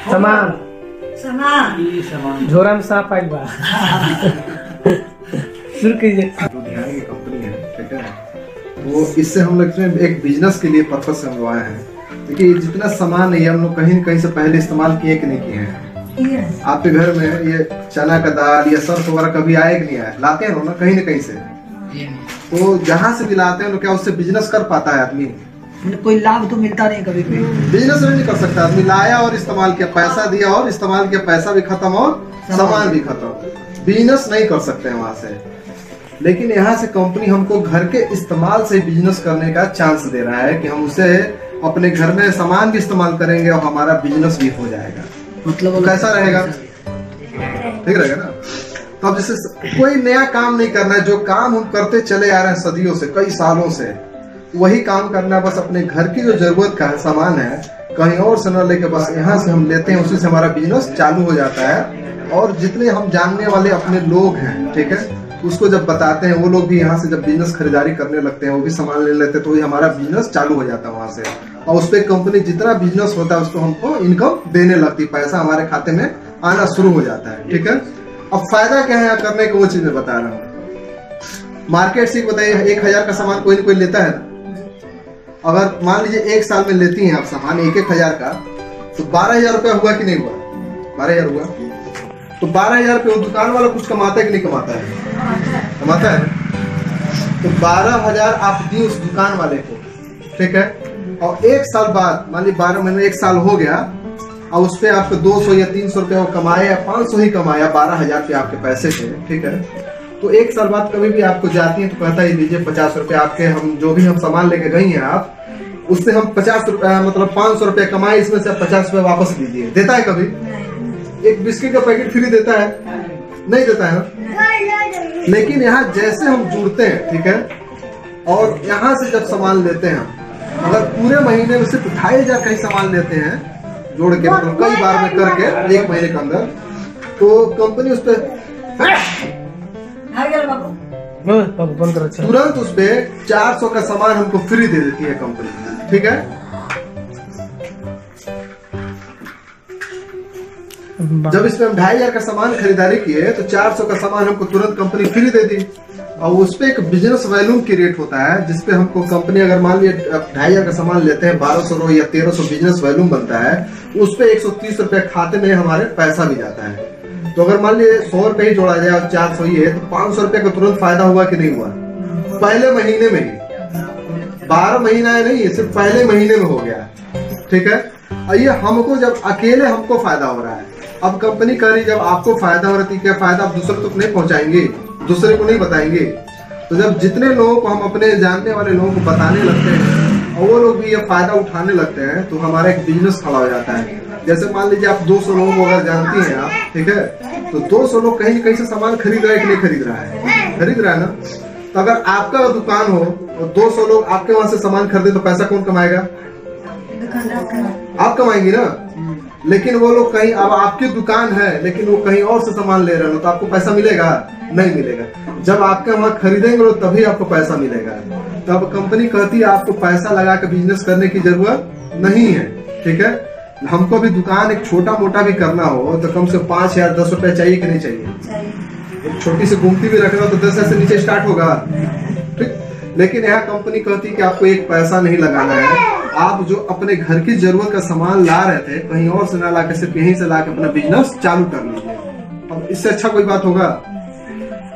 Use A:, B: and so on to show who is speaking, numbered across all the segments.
A: सामान झोरा में सांप आइल बा। शुरू कीजिए।
B: लुधियाना की कंपनी है, ठीक है। वो इससे हम लोग एक बिजनेस के लिए पर्पज से हम आए हैं। देखिए जितना सामान है हम लोग कहीं न कहीं से पहले इस्तेमाल किए कि नहीं किए हैं। आपके घर में ये चना का दाल या सर्फ वगैरह कभी आए कि नहीं आए? लाते हैं ना कहीं न कहीं से। तो जहाँ से भी लाते हैं तो क्या उससे बिजनेस कर पाता है आदमी?
C: कोई लाभ तो मिलता नहीं कभी भी।
B: बिजनेस नहीं कर सकता आदमी। लाया और इस्तेमाल किया, पैसा दिया और इस्तेमाल किया, पैसा भी खत्म और सामान भी खत्म। बिजनेस नहीं कर सकते हैं वहां से। लेकिन यहाँ से कंपनी हमको घर के इस्तेमाल से बिजनेस करने का चांस दे रहा है कि हम उसे अपने घर में सामान भी इस्तेमाल करेंगे और हमारा बिजनेस भी हो जाएगा।
C: मतलब
B: कैसा रहेगा? ठीक रहेगा ना? तो अब जैसे कोई नया काम नहीं करना है, जो काम हम करते चले आ रहे हैं सदियों से, कई सालों से, वही काम करना। बस अपने घर की जो जरूरत का सामान है कहीं और से न लेके बस यहाँ से हम लेते हैं, उसी से हमारा बिजनेस चालू हो जाता है। और जितने हम जानने वाले अपने लोग हैं, ठीक है, उसको जब बताते हैं वो लोग भी यहाँ से जब बिजनेस खरीदारी करने लगते हैं, वो भी सामान ले लेते हैं, तो हमारा बिजनेस चालू हो जाता है वहां से। और उस पर कंपनी जितना बिजनेस होता है उसको हमको इनकम देने लगती है, पैसा हमारे खाते में आना शुरू हो जाता है। ठीक है। अब फायदा क्या है करने को, वो चीज मैं बता रहा हूँ। मार्केट से बताइए 1000 का सामान कोई ना कोई लेता है। अगर मान लीजिए 1 साल में लेती हैं आप सामान 1-1000 का, तो 12000 रुपया हुआ कि नहीं हुआ? 12000 हुआ। तो 12000 रुपये दुकान वाला कुछ कमाता है कि नहीं कमाता है? कमाता है। तो 12000 आप दिए उस दुकान वाले को, ठीक है। और 1 साल बाद मान लीजिए 12 महीने 1 साल हो गया और उस पर आपको 200 या 300 रुपया वो कमाया या 500 ही कमाया, 12000 रुपये आपके पैसे थे, ठीक है। तो 1 साल बाद कभी भी आपको जाती है तो कहता है लीजिए 50 रुपये आपके, हम जो भी हम सामान लेके गई हैं आप, उससे हम 50 रुपया मतलब 500 रुपये कमाए, इसमें से 50 रुपये वापस दीजिए। देता है कभी? एक बिस्किट का पैकेट फ्री देता है? नहीं देता है ना। लेकिन यहाँ जैसे हम जुड़ते हैं, ठीक है, और यहाँ से जब सामान लेते हैं, अगर पूरे महीने में सिर्फ 2500 का ही सामान लेते हैं जोड़ के, मतलब कई बार में करके 1 महीने के अंदर, तो कंपनी उस पर तुरंत उस पे 400 का सामान हमको फ्री दे देती है कंपनी। ठीक है। जब इसमें हम 2500 का सामान खरीदारी किए तो 400 का सामान हमको तुरंत कंपनी फ्री दे दी। और उस पे एक बिजनेस वैल्यू की रेट होता है, जिसपे हमको कंपनी अगर मान लीजिए 2500 का सामान लेते हैं, 1200 या 1300 बिजनेस वैल्यू बनता है, उस पे 130 रुपए खाते में हमारे पैसा भी जाता है। तो अगर मान लीजिए 100 रुपए ही जोड़ा जाए और 400 ही है, तो 500 रुपए का तुरंत फायदा हुआ कि नहीं हुआ? पहले महीने में ही। 12 महीना है नहीं, सिर्फ पहले महीने में हो गया। ठीक है। और ये हमको जब अकेले हमको फायदा हो रहा है, अब कंपनी कह रही जब आपको फायदा हो रहा है, क्या फायदा आप दूसरे तक नहीं पहुंचाएंगे, दूसरे को नहीं बताएंगे। तो जब जितने लोगों को हम अपने जानने वाले लोगों को बताने लगते हैं और वो लोग भी ये फायदा उठाने लगते हैं, तो हमारा एक बिजनेस खड़ा हो जाता है। जैसे मान लीजिए आप 200 लोगों को अगर जानती हैं आप, ठीक है, तो 200 लोग कहीं कहीं से सामान खरीद रहा है कि नहीं खरीद रहा है? खरीद रहा है ना। तो अगर आपका दुकान हो और 200 लोग आपके वहां से सामान खरीदे तो पैसा कौन कमाएगा? आप कमाएंगे ना। लेकिन वो लोग कहीं, अब आपकी दुकान है लेकिन वो कहीं और से सामान ले रहे हो, तो आपको पैसा मिलेगा? नहीं मिलेगा। जब आपके वहां खरीदेंगे तभी आपको पैसा मिलेगा। तब कंपनी कहती है आपको पैसा लगा के बिजनेस करने की जरूरत नहीं है। ठीक है। हमको भी दुकान एक छोटा मोटा भी करना हो तो कम से 5 या 10 रुपए चाहिए कि नहीं चाहिए? एक छोटी सी गुमती भी रखना तो 10 से नीचे स्टार्ट होगा। ठीक। लेकिन यहाँ कंपनी कहती है कि आपको एक पैसा नहीं लगाना है। आप जो अपने घर की जरूरत का सामान ला रहे थे कहीं और से ना ला के सिर्फ यहीं से ला के अपना बिजनेस चालू कर लीजिए। अब इससे अच्छा कोई बात होगा?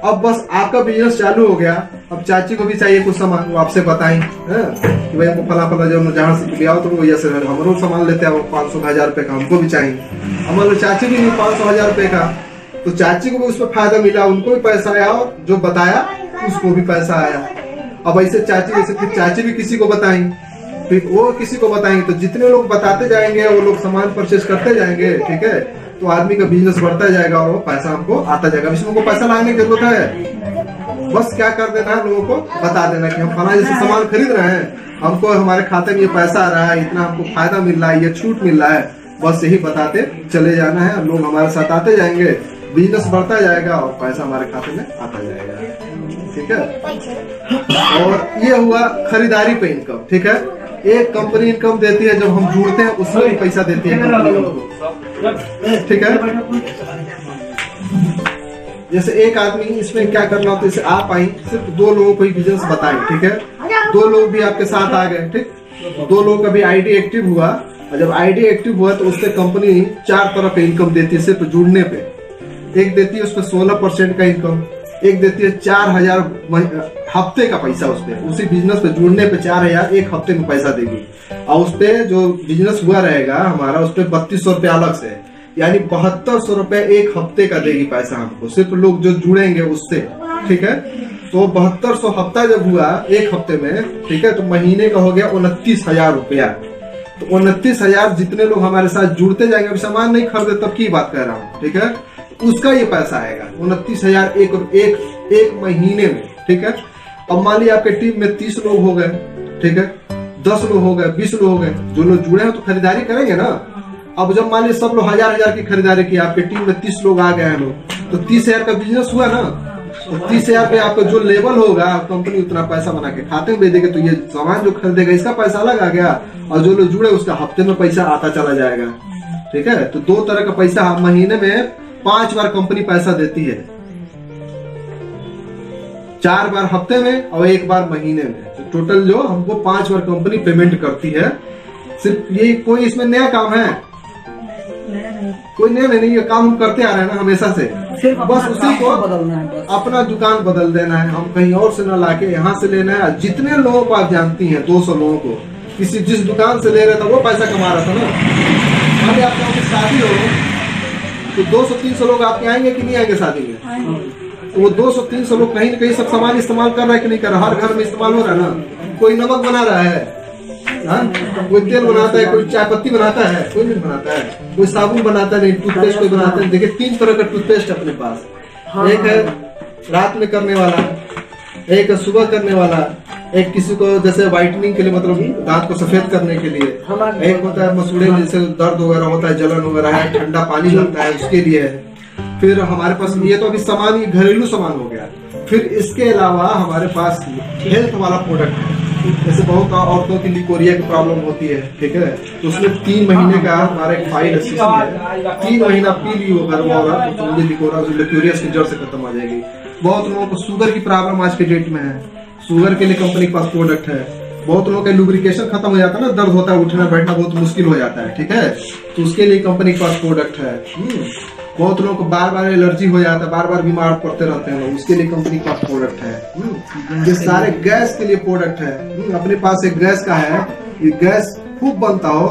B: अब बस आपका बिजनेस चालू हो गया, अब चाची को भी चाहिए कुछ सामान, वो आपसे बताएं कि भाई हमको फला फला जो जहाँ से ले आओ तो वो जैसे हम लोग सामान लेते हैं 500-1000 रुपए का हमको भी चाहिए। हमारे चाची भी नहीं 500-1000 रुपए का, तो चाची को भी उसमें फायदा मिला, उनको भी पैसा आया और जो बताया उसको भी पैसा आया। अब ऐसे चाची जैसे फिर चाची भी किसी को बताएं, फिर वो किसी को बताएंगे, तो जितने लोग बताते जाएंगे वो लोग सामान परचेज करते जाएंगे। ठीक है। तो आदमी का बिजनेस बढ़ता जाएगा और वो पैसा हमको आता जाएगा। इसमें को पैसा लाने की जरूरत है, बस क्या कर देना है, लोगों को बता देना कि हम फला जैसे सामान खरीद रहे हैं, हमको हमारे खाते में ये पैसा आ रहा है, इतना हमको फायदा मिल रहा है, ये छूट मिल रहा है, बस यही बताते चले जाना है। लोग हमारे साथ आते जाएंगे, बिजनेस बढ़ता जाएगा और पैसा हमारे खाते में आता जाएगा। ठीक है। और ये हुआ खरीदारी पे इनकम। ठीक है। एक कंपनी इनकम देती है, जब हम जुड़ते हैं उसमें भी पैसा देती है कंपनी हमको, ठीक है। जैसे एक आदमी इसमें क्या करना होता है, जैसे आप आई सिर्फ 2 लोगों को ही बिजनेस बताएं, ठीक है, 2 लोग भी आपके साथ आ गए, ठीक, 2 लोगों का भी आईडी एक्टिव हुआ, और जब आईडी एक्टिव हुआ तो उससे कंपनी 4 तरह पे इनकम देती है सिर्फ जुड़ने पे। एक देती है उसपे 16% का इनकम, एक देती है 4000 हफ्ते का पैसा, उसपे उसी बिजनेस पे जुड़ने पे 4000 एक हफ्ते में पैसा देगी, और उसपे जो बिजनेस हुआ रहेगा हमारा उस पर 3200 रुपये अलग से, यानी 7200 रुपये एक हफ्ते का देगी पैसा हमको, सिर्फ लोग जो जुड़ेंगे उससे, ठीक है। तो 7200 हफ्ता जब हुआ एक हफ्ते में, ठीक है, तो महीने का हो गया 29,000 रुपया। तो 29,000 जितने लोग हमारे साथ जुड़ते जाएंगे, अभी सामान नहीं खरीदे तब की बात कर रहा हूँ, ठीक है, उसका ये पैसा आएगा 29,000 एक महीने में, ठीक है। अब मान लिया आपके टीम में 30 लोग हो गए, ठीक है, 10 लोग हो गए, 20 लोग हो गए, जो लोग जुड़े हैं तो खरीदारी करेंगे ना। अब जब मान लीजिए सब लोग 1000 की खरीदारी की, आपके टीम में 30 लोग आ गए हैं लोग, तो 30,000 का बिजनेस हुआ ना। तो 30,000 पे आपका जो लेवल होगा, कंपनी उतना पैसा बना के खाते में भेज देगी, तो ये सामान जो खरीदेगा इसका पैसा अलग आ गया, और जो लोग जुड़े उसका हफ्ते में पैसा आता चला जाएगा, ठीक है। तो 2 तरह का पैसा महीने में 5 बार कंपनी पैसा देती है, 4 बार हफ्ते में और 1 बार महीने में। तो टोटल जो हमको 5 बार कंपनी पेमेंट करती है। सिर्फ ये कोई इसमें नया काम है? कोई नया नहीं, ये काम हम करते आ रहे हैं ना हमेशा से, बस उसी को बदलना है, बस अपना दुकान बदल देना है, हम कहीं और से न लाके यहाँ से लेना है। जितने लोगों को आप जानती हैं, 200 लोगों को, किसी जिस दुकान से ले रहे था वो पैसा कमा रहा था ना। मान लिया आपकी शादी हो तो 200-300 लोग आपके आएंगे कि नहीं आएंगे शादी में? तो वो 200-300 लोग कहीं न कहीं सब सामान इस्तेमाल कर रहा है कि नहीं कर रहा? हर घर में इस्तेमाल हो रहा है ना। कोई नमक बना रहा है, कोई तेल बनाता है, कोई चाय पत्ती बनाता है, कोई नहीं बनाता है, कोई साबुन बनाता नहीं, टूथपेस्ट कोई बनाता है। देखिए 3 तरह का टूथपेस्ट अपने पास, एक है रात में करने वाला, एक है सुबह करने वाला, एक किसी को जैसे व्हाइटनिंग के लिए, मतलब दांत को सफेद करने के लिए, एक होता है मसूड़े में जैसे दर्द वगैरह होता है, जलन वगैरह है, ठंडा पानी लगता है उसके लिए है। फिर हमारे पास ये तो अभी सामान, ये घरेलू सामान हो गया। फिर इसके अलावा हमारे पास हेल्थ वाला प्रोडक्ट है, जैसे बहुत औरतों की लिकोरिया की प्रॉब्लम होती है, ठीक है, तो उसमें 3 महीने का हमारा एक फाइल सिस्टम है, 3 महीना पी ली वो घर वाला तो समझे लिकोरिया की जड़ से खत्म हो जाएगी। बहुत लोगों को शुगर की प्रॉब्लम आज के डेट में है, शुगर के लिए कंपनी के पास प्रोडक्ट है। बहुत लोगों का लुब्रिकेशन खत्म हो जाता है ना, दर्द होता है, उठना बैठना बहुत मुश्किल हो जाता है, ठीक है, तो उसके लिए कंपनी के पास प्रोडक्ट है। बहुत लोगों को बार बार एलर्जी हो जाता है, बार बार बीमार पड़ते रहते हैं लोग, उसके लिए कंपनी के पास प्रोडक्ट है। ये सारे गैस के लिए प्रोडक्ट है। अपने पास एक गैस का है, ये गैस खूब बनता हो,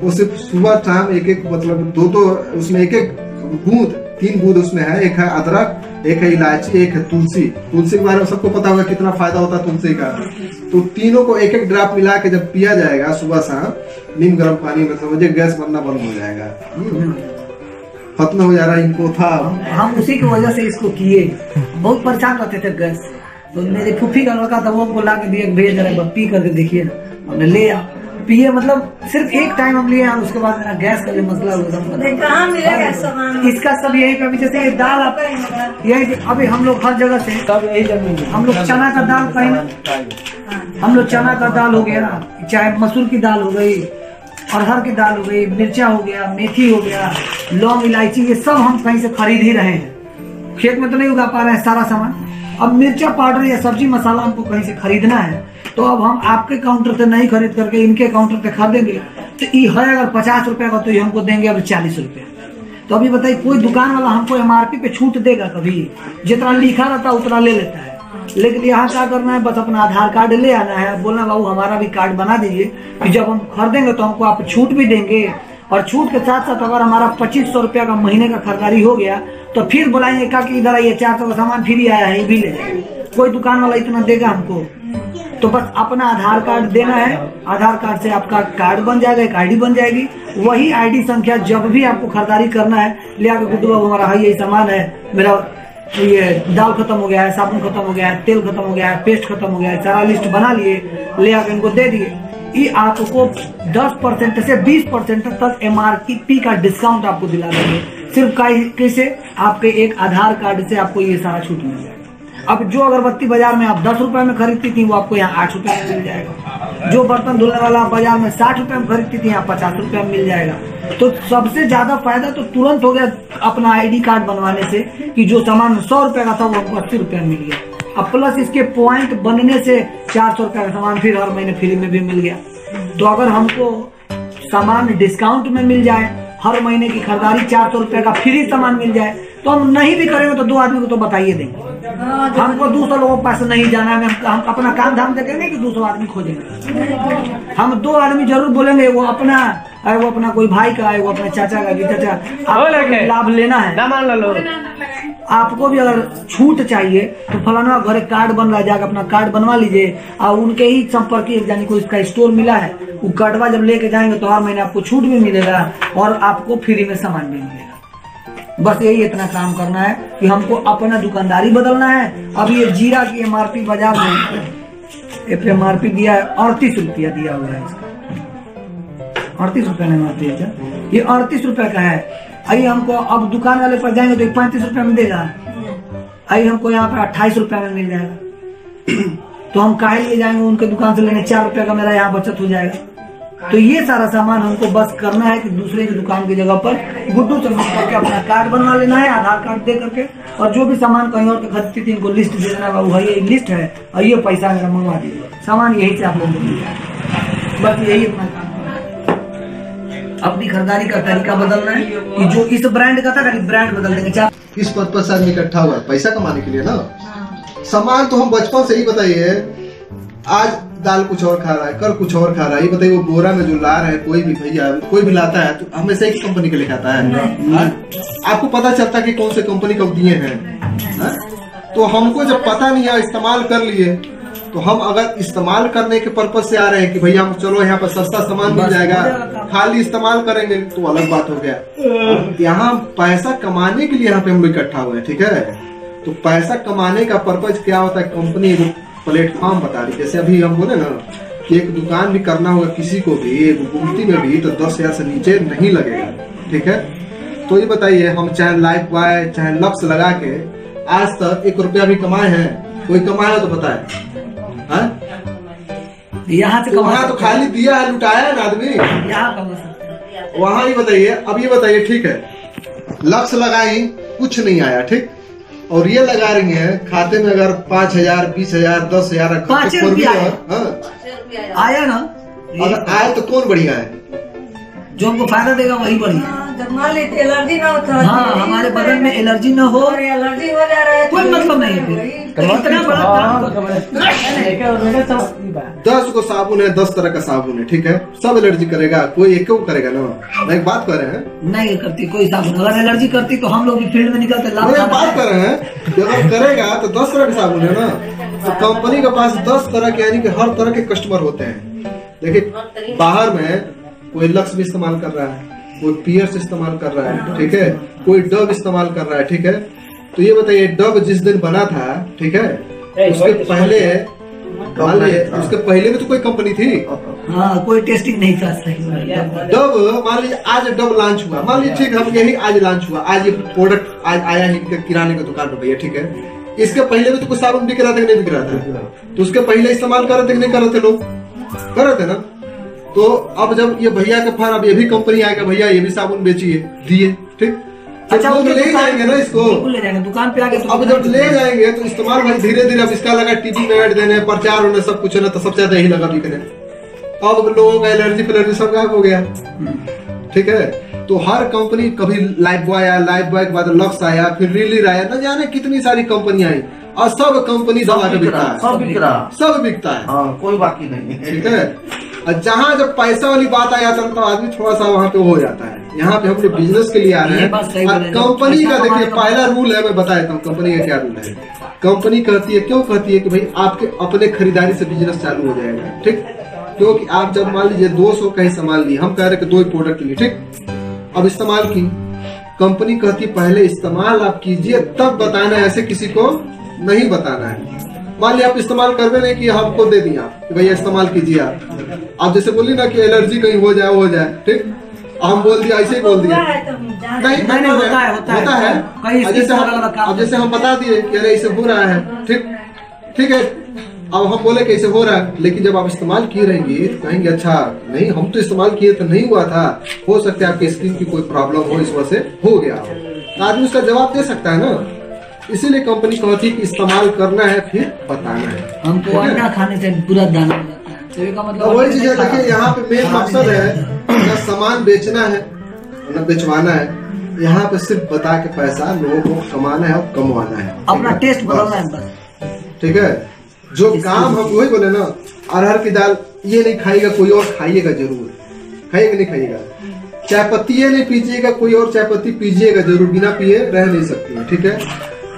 B: वो सिर्फ सुबह टाइम एक मतलब 2 उसमें एक बूंद, 3 बूंद उसमें है, एक है अदरक, एक है इलायची, एक है तुलसी। तुलसी के बारे में सबको पता होगा कितना फायदा होता है तुलसी का। तो तीनों को एक ड्रॉप मिला के जब पिया जाएगा सुबह शाम नीम गर्म पानी में, समझे गैस बनना बंद हो जाएगा, खत्म हो जा रहा है। इनको था,
C: हम उसी की वजह से इसको किए, बहुत परेशान रहते थे गैस। तो मेरी फूफी का लड़का था, वो ला के दिए, भेज रहे पी करके देखिए ना, हमने ले आ पिए, मतलब सिर्फ एक टाइम हम लिए, और उसके बाद मेरा गैस का जो मसला इसका सब यही पे, जैसे ये दाल आप यही, अभी हम लोग हर जगह से हम लोग चना का दाल कहीं, हम लोग चना का दाल हो गया, चाहे मसूर की दाल हो गई, अरहर की दाल हो गई, मिर्चा हो गया, मेथी हो गया, लौंग, इलायची, ये सब हम कहीं से खरीद ही रहे हैं। खेत में तो नहीं उगा पा रहे हैं सारा सामान। अब मिर्चा पाउडर या सब्जी मसाला हमको कहीं से खरीदना है, तो अब हम आपके काउंटर से नहीं खरीद करके इनके काउंटर पे खरीदेंगे, तो ये है अगर 50 रुपए का, तो ये हमको देंगे अब 40 रुपए। तो अभी बताइए, कोई दुकान वाला हमको MRP पे छूट देगा कभी? जितना लिखा रहता है उतना ले लेता है। लेकिन यहाँ क्या करना है, बस अपना आधार कार्ड ले आना है, बोलना बाबू हमारा भी कार्ड बना दीजिए, कि जब हम खरीदेंगे तो हमको आप छूट भी देंगे, और छूट के साथ साथ अगर हमारा 2500 रुपया का महीने का खरीदारी हो गया तो फिर बुलाएंगे का कि इधर ये 400 का सामान फ्री आया है, ये भी ले जाएंगे। कोई दुकान वाला इतना देगा हमको? तो बस अपना आधार कार्ड देना है, आधार कार्ड से आपका कार्ड बन जाएगा, एक ID बन जाएगी। वही ID संख्या जब भी आपको खरीदारी करना है, ले आकर गुड्डू बाबू हमारा यही सामान है, मेरा ये दाल खत्म हो गया है, साबुन खत्म हो गया है, तेल खत्म हो गया है, पेस्ट खत्म हो गया है, सारा लिस्ट बना लिए, ले आकर इनको दे दिए। ये आपको 10% से 20% तक MRP का डिस्काउंट आपको दिला देंगे, सिर्फ कैसे? आपके एक आधार कार्ड से आपको ये सारा छूट मिल जाएगा। अब जो अगरबत्ती बाजार में आप 10 रुपए में खरीदती थी वो आपको यहाँ 8 रुपए में मिल जाएगा। जो बर्तन धुलने वाला बाजार में 60 रुपए में खरीदती थी यहाँ 50 रुपए में मिल जाएगा। तो सबसे ज्यादा फायदा तो तुरंत हो गया अपना ID कार्ड बनवाने से, कि जो सामान 100 रुपए का था वो हमको 80 रुपए में मिल गया। अब प्लस इसके पॉइंट बनने से 400 रुपए का सामान फिर हर महीने फ्री में भी मिल गया। तो अगर हमको सामान डिस्काउंट में मिल जाए, हर महीने की खरीदारी 400 रुपए का फ्री सामान मिल जाए, तो हम नहीं भी करेंगे तो 2 आदमी को तो बताइए देंगे। हमको 200 लोगों के पास नहीं जाना है, हम अपना काम धाम देखेंगे कि 200 आदमी खोजेंगे। हम 2 आदमी जरूर बोलेंगे, वो अपना कोई भाई का है, वो अपने चाचा का, कि चाचा आपको लाभ लेना है, आपको भी अगर छूट चाहिए तो फलाना घर कार्ड बन रहा है, जाकर अपना कार्ड बनवा लीजिए। और उनके ही संपर्क यानी को इसका स्टोर मिला है, वो कार्डवा जब लेके जाएंगे तो हर महीने आपको छूट भी मिलेगा और आपको फ्री में सामान भी मिलेगा। बस यही इतना काम करना है कि हमको अपना दुकानदारी बदलना है। अब ये जीरा की MRP बाजार में MRP दिया है 38 रुपया दिया हुआ है इसका, 38 रुपया में MRP है, ये 38 रुपया का है। आइए हमको अब दुकान वाले पर जाएंगे तो 35 रुपया में देगा, आइए हमको यहाँ पे 28 रुपया में मिल जाएगा। तो हम काहे लिए जाएंगे उनके दुकान से लेने, 4 रुपया का मेरा यहाँ बचत हो जाएगा। तो ये सारा सामान हमको बस करना है कि दूसरे की दुकान की जगह पर गुड्डू से मिल करके अपना कार्ड बनवा लेना है, आधार कार्ड दे करके, और जो भी सामान कहीं और खरीदती थी इनको लिस्ट दे देना, बाबू ये लिस्ट है और ये पैसा मेरा मंगवा दीजिए, सामान यही से आप लोग मिल जाए। बस यही अपना काम करना, अपनी खरीदारी का तरीका बदलना है कि जो इस ब्रांड का था ब्रांड बदल देंगे।
B: किस पद पर आदमी इकट्ठा हुआ है? पैसा कमाने के लिए ना। सामान तो हम बचपन से ही बताइए, आज दाल कुछ और खा रहा है, कल कुछ और खा रहा है। ये बताइए वो बोरा में जो ला रहे हैं, कोई भी भैया कोई भी लाता है तो हमेशा एक कंपनी के लिए खाता है। आपको पता चलता है कि कौन से कंपनी का दिए हैं। तो हमको जब पता नहीं है, इस्तेमाल कर लिए, तो हम अगर इस्तेमाल करने के पर्पज से आ रहे हैं कि भैया हम चलो यहाँ पर सस्ता सामान मिल जाएगा, खाली इस्तेमाल करेंगे तो अलग बात हो गया। यहाँ पैसा कमाने के लिए यहाँ पे हम लोग इकट्ठा हुए हैं, ठीक है। तो पैसा कमाने का पर्पज क्या होता है? कंपनी प्लेटफॉर्म बता रही, जैसे अभी हम बोले ना कि एक दुकान भी करना होगा किसी को भी, एक गुमती में भी, तो 10,000 से नीचे नहीं लगेगा, ठीक है। तो ये बताइए, हम चाहे लाइफ बॉय चाहे लक्स लगा के आज तक 1 रुपया भी कमाए हैं? कोई कमाया तो बताए?
C: यहाँ से
B: वहाँ तो खाली दिया है, लुटाया है ना आदमी, वहाँ ही बताइए। अब ये बताइए, ठीक है, लक्स लगाई कुछ नहीं आया, ठीक, और ये लगा रही है खाते में अगर 5,000 20,000 10,000
C: आया ना,
B: अगर आए तो कौन बढ़िया है?
C: जो हमको फायदा देगा वही बढ़िया।
A: जब मान लीजिए एलर्जी ना हो,
C: हाँ, हमारे बदन में एलर्जी ना हो,
A: एलर्जी हो जा रहा है,
C: कोई मतलब नहीं है। इतना बड़ा काम
B: 10 को साबुन है, 10 तरह का साबुन है, ठीक है, सब एलर्जी करेगा? कोई एक को करेगा ना? मैं एक बात कर रहे हैं,
C: नहीं करती कोई साबुन। अगर एलर्जी करती तो हम लोग भी फील्ड में निकलते।
B: बात कर रहे हैं कि अगर करेगा तो 10 तरह का साबुन है ना। तो कंपनी के पास 10 तरह के यानी कि हर तरह के कस्टमर होते हैं। देखिए बाहर में कोई लक्स भी इस्तेमाल कर रहा है, कोई पियर्स इस्तेमाल कर रहा है, ठीक है, कोई डव इस्तेमाल कर रहा है, ठीक है। तो ये बताइए, डव जिस दिन बना था, ठीक है, उसके पहले मान लीजिए उसके पहले में तो कोई कंपनी थी,
C: हाँ, कोई टेस्टिंग नहीं था।
B: डव मान लीजिए आज डव लॉन्च हुआ, मान लीजिए ठीक, हम यही आज लॉन्च हुआ, आज ये प्रोडक्ट आज आया है किराने का दुकान पे भैया, ठीक है। इसके पहले में तो कुछ साबुन बिक रहा था कि नहीं बिक रहा था? तो उसके पहले इस्तेमाल कर रहे थे कि नहीं कर रहे थे? लोग कर रहे थे ना। तो अब जब ये भैया के फार, अब ये भी कंपनी आएगा, भैया ये भी साबुन बेचिए, दिए, ठीक। अच्छा, वो ले जाएंगे ना इसको,
C: ले जाएंगे दुकान पे आके।
B: अब जब ले जाएंगे तो इस्तेमाल भाई धीरे धीरे, अब इसका लगा टीवी में ऐड देने, प्रचार होने, सब कुछ है ना, तो सबसे ज्यादा यही लगा बिकने। अब लोगों का एलर्जी सब गायब हो गया, ठीक है। तो हर कंपनी, कभी लाइफ बॉय आया, लाइफ बॉय के बाद लक्स आया, फिर रिलीर आया, न जाने कितनी सारी कंपनी आई, और सब कंपनी दवा के बिकता है, सब बिकता है,
D: कोई बाकी नहीं,
B: ठीक है। और जहाँ जब पैसा वाली बात आ जाता है तो आदमी थोड़ा सा वहाँ पे हो जाता है। यहाँ पे हम लोग बिजनेस के लिए आ रहे हैं। कंपनी का देखिए पहला रूल है, मैं बता देता हूँ कंपनी का क्या रूल है। कंपनी कहती है, क्यों कहती है कि भाई आपके अपने खरीदारी से बिजनेस चालू हो जाएगा, ठीक। क्योंकि आप जब मान लीजिए 200 का ही सामान ली, हम कह रहे कि 2 प्रोडक्ट लिए, ठीक, अब इस्तेमाल की, कंपनी कहती पहले इस्तेमाल आप कीजिए तब बताना, ऐसे किसी को नहीं बताना है। मान लिया आप इस्तेमाल करवे नहीं कि हमको दे दिया कि भैया इस्तेमाल कीजिए आप जैसे बोली ना कि एलर्जी कहीं हो जाए, ठीक। हम बोल दिया, ऐसे ही बोल दिया।
C: नहीं, होता है कई
B: अब जैसे हम बता दिए कि अरे ऐसे हो रहा है, ठीक है, अब हम बोले कि ऐसे हो रहा है, लेकिन जब आप इस्तेमाल किए रहेंगे तो कहेंगे अच्छा नहीं हम तो इस्तेमाल किए तो नहीं हुआ था, हो सकता है आपकी स्किन की कोई प्रॉब्लम हो, इस वजह से हो गया हो, तो आदमी उसका जवाब दे सकता है ना। इसीलिए कंपनी कहती है कि इस्तेमाल करना है फिर बताना है।
C: हमको अंडा खाने से पूरा दाना हो जाता है, तो इसका मतलब
B: वही चीज है। देखिए यहाँ पे मेन मकसद है न सामान बेचना है न बेचवाना है, यहाँ पे सिर्फ बता के पैसा लोगों को कमाना है और कमवाना है,
C: अपना टेस्ट बदलना है बस।
B: ठीक है, जो काम हम वही बोले ना, अरहर की दाल ये नहीं खाएगा कोई और खाइएगा जरूर, खाइएगा नहीं खाइएगा। चाय पत्ती ये नहीं पीजिएगा, कोई और चाय पत्ती पीजिएगा जरूर, बिना पिए रह नहीं सकती है, ठीक है।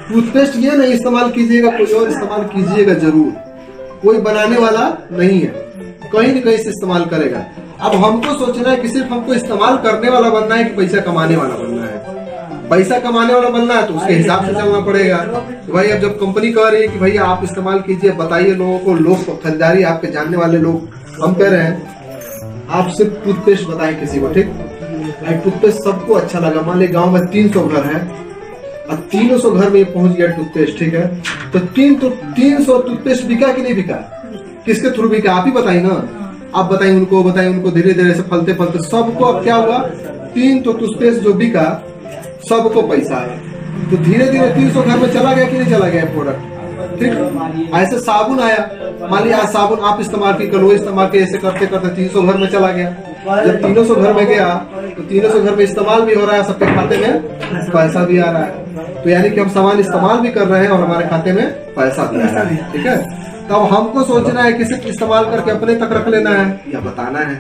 B: टूथपेस्ट ये नहीं इस्तेमाल कीजिएगा, कोई और इस्तेमाल कीजिएगा जरूर, कोई बनाने वाला नहीं है, कहीं न कहीं से इस्तेमाल करेगा। अब हमको सोचना है कि सिर्फ हमको इस्तेमाल करने वाला बनना है कि पैसा कमाने वाला बनना है। पैसा कमाने वाला बनना है तो उसके हिसाब से चलना पड़ेगा। तो भाई अब जब कंपनी कह रही है कि भैया आप इस्तेमाल कीजिए, बताइए लोगों को, लोग खरीदारी आपके जानने वाले लोग, हम कह रहे हैं आप सिर्फ टूथपेस्ट बताएं किसी को, ठीक। टूथपेस्ट सबको अच्छा लगा, मान ली गाँव में 300 घर है और 300 घर में पहुंच गया टूथपेस्ट, ठीक है, तो 300 टूथपेस्ट बिका कि नहीं बिका, किसके थ्रू बिका आप ही बताइए ना। आप बताइए उनको, धीरे धीरे से फलते फलते सबको अब क्या हुआ, 3 टूथपेस्ट जो बिका सबको पैसा है, तो धीरे धीरे 300 घर में चला गया कि नहीं चला गया प्रोडक्ट, ठीक। ऐसे साबुन आया, मान लिया आज साबुन आप इस्तेमाल की, कल वो इस्तेमाल के, ऐसे करते करते 300 घर में चला गया। जब 300 घर में गया तो 300 घर में इस्तेमाल भी हो रहा है, सबके खाते में पैसा भी आ रहा है, तो यानी कि हम सामान इस्तेमाल भी कर रहे हैं और हमारे खाते में पैसा भी आ रहा है, ठीक है। तो अब हमको सोचना है कि सिर्फ इस्तेमाल करके अपने तक रख लेना है या बताना है,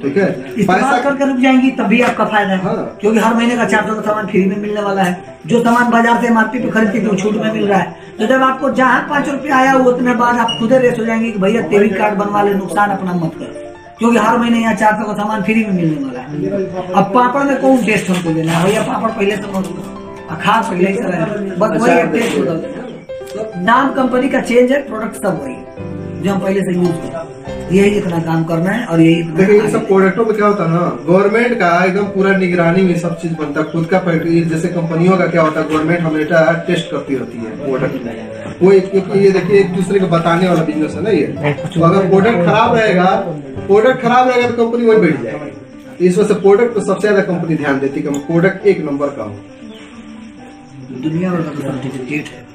B: ठीक है।
C: पैसा करके रुक जाएंगी तब भी आपका फायदा है, क्योंकि हर महीने का 400 का सामान फ्री में मिलने वाला है। जो सामान बाजार से MRP पे खरीदती तो छूट में मिल रहा है, तो जब आपको जहाँ 5 रुपया आया उतने बाद आप खुद रेस हो जाएंगे कि भैया डेबिट कार्ड बनवा ले, नुकसान अपना मत करो, क्योंकि हर महीने यहाँ 400 का सामान फ्री में मिलने वाला है। अब पापड़ में कौन टेस्ट हमको देना है, भैया पापड़ पहले से खा पहले ही बस वही टेस्ट बदल देना। नाम कंपनी का चेंज है, प्रोडक्ट सब वही जो हम पहले से यूज करते, यही इतना काम करना है। और यही
B: देखिए इन सब प्रोडक्टों में क्या होता है ना, गवर्नमेंट का एकदम पूरा निगरानी में सब चीज बनता है, खुद का फैक्ट्री जैसे कंपनियों का क्या होता है, गवर्नमेंट हमेशा टेस्ट करती रहती है प्रोडक्ट में, वो ये देखिए एक दूसरे को बताने वाला बिजनेस है ना ये। तो अगर प्रोडक्ट खराब रहेगा तो कंपनी वही बैठ जाएगी। इस वजह से प्रोडक्ट पर सबसे ज्यादा कंपनी ध्यान देती है कि प्रोडक्ट एक नंबर का हो।
C: दुनिया में सर्टिफिकेट है।